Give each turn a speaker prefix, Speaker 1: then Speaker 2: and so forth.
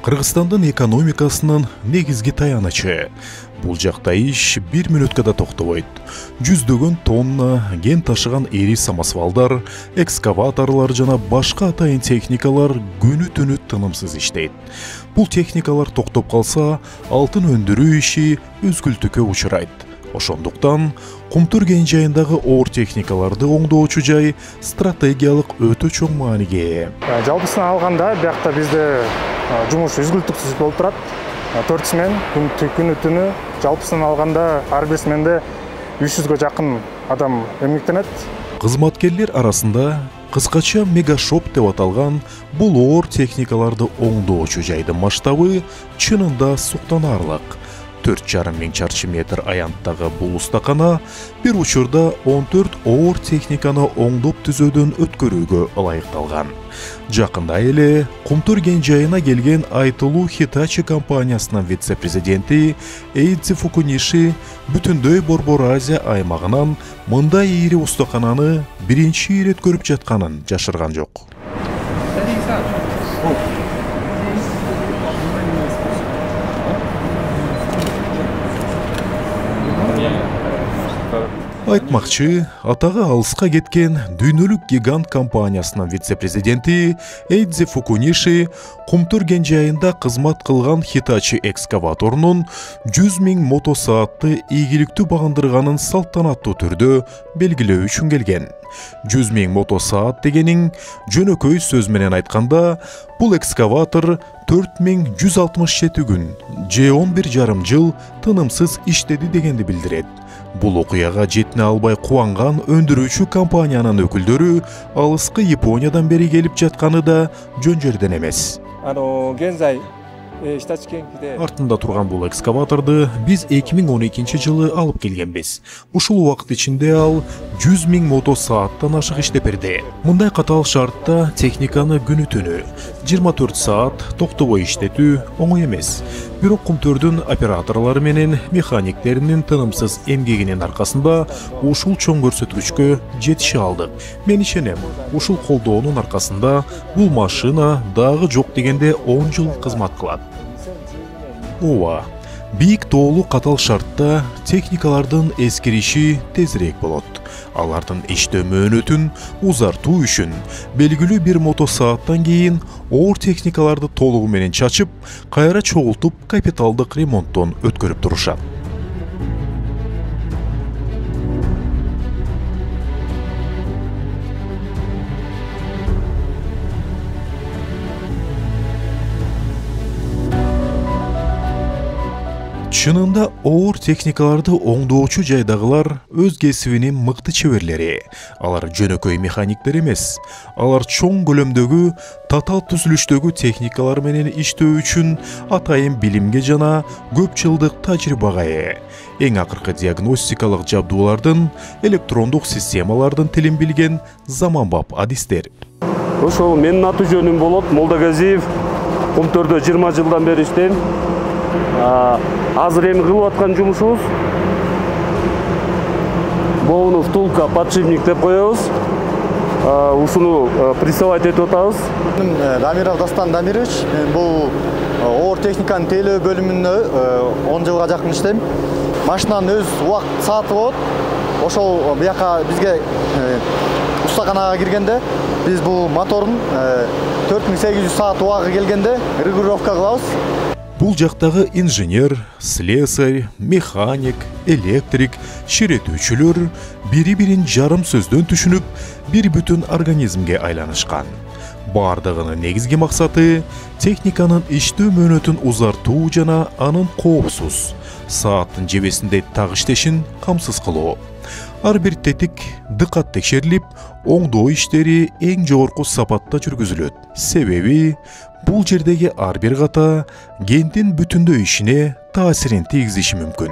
Speaker 1: Кыргызстандын экономикасынын негизги таянычы. Бул жакта иш 1 мүнөткө да токтобойт. Жүздөгөн тонна ген ташыган эри самосвалдар, экскаваторлор жана башка атайын техникалар күнү-түнү тынымсыз иштейт. Бул техникалар токтоп калса, алтын өндүрүү иши үзгүлтүккө учурайт. Ошондуктан Кумтур кен жайындагы оор техникаларды оңдоочу жай стратегиялык өтө чоң мааниге ээ.
Speaker 2: Жалпысын алганда биякта бизде жумуш үзгүлтүксүз болуп турат. 4 смен күнү түнү жалпысын алганда ар бир сменде 300гө жакын адам эмгектенет.
Speaker 1: Кызматкерлер арасында кыскача мегашоп деп аталган бул оор техникаларды оңдоочу жайдын масштабы чынында суктанаарлык. 4,5 миң чарчы метр аянттагы бул устакана бир учурда 14 оор техниканы оңдоп түзөөдөн өткөрүүгө ылайыкталган. Жакында эле Кумтур кен жайына келген айтылуу Hitachi компаниясынын вице-президенти Эйдзи Фукуниши бүтүндөй Борбор Азия аймагынан мындай ири устакананы биринчи ирет көрүп жатканын жашырган жок. Айтмакчы, атагы алыска кеткен дүйнөлүк гигант компаниясынын вице-президенти Эйдзи Фукуниши Кумтур кен жайында кызмат кылган Hitachi экскаваторунун 100 миң мотосаатты ийгиликтүү багындырганын салтанаттуу түрдө белгилөө үчүн келген. 100 миң мотосаат дегенин жөнөкөй сөз менен айтканда, бул экскаватор 4167 күн, же 11,5 жыл тынымсыз иштеди дегенди билдирет. Бул окуяга жетине албай кубанган өндүрүүчү компаниянын өкүлдөрү алыскы Япониядан бери келип жатканы да жөн жерден эмес. Артында турган бул экскаваторду биз 2012 жылы алып келгенбиз. Ушул убакыт ичинде ал 100 миң мотосааттан ашык иштеп берди. Мындай катаал шартта техниканы күнү-түнү 24 саат токтобой иштетүү оңой эмес. Бирок Кумтурдун операторлору менен механиктеринин тынымсыз эмгегинин аркасында ушул чоң көрсөткүчкө жетише алдык. Мен ишенем, ушул колдоонун аркасында бул машина дагы жок дегенде 10 жыл кызмат кылат. Ооба, бийик тоолуу катаал шартта техникалардын эскириши тезирээк болот. Алардын иштөө мөөнөтүн узартуу үчүн белгилүү бир мотосааттан кийин оор техникаларды толугу менен чачып, кайра чогултуп капиталдык ремонттон өткөрүп турушат. Чынында оор техникаларды оңдоочу жайдагылар өз кесибинин мыкты чеберлери. Алар жөнөкөй механиктер эмес. Алар чоң көлөмдөгү, татаал түзүлүштөгү техникалар менен иштөө үчүн атайын билимге жана көп жылдык тажрыйбага ээ. Эң акыркы диагностикалык жабдуулардын, электрондук системалардын тилин билген заманбап адистер.
Speaker 3: Ошол менин аты жөнүм болот Молдогазиев. Кумтурдо 20 жылдан бери иштейм. Азыр эми кылып аткан жумушубуз боуну втулка подшипник деп коебуз. Ушуну прессовать этип атабыз.
Speaker 4: Дамиров Дастан Дамирович, бул оор техниканын тейлөө бөлүмүндө 10 жылга жакын иштейм. Машинанын өз убакыт сааты болот. Ошол бияка бизге устаканага киргенде биз бул моторун 4800 саат убагы келгенде регулировка кылабыз.
Speaker 1: Бул жактагы инженер, слесарь, механик, электрик, ширетүүчүлөр бири-бирин жарым сөздөн түшүнүп, бир бүтүн организмге айланышкан. Бардыгынын негизги максаты техниканын иштөө мөөнөтүн узартуу жана анын коопсуз, сааттын жебесиндей так иштешин камсыз кылуу. Ар бир тетик дыкат текшерилип, оңдоо иштери эң жогорку сапатта жүргүзүлөт. Себеби бул жердеги ар бир ката кенттин бүтүндөй ишине таасирин тийгизиши мүмкүн.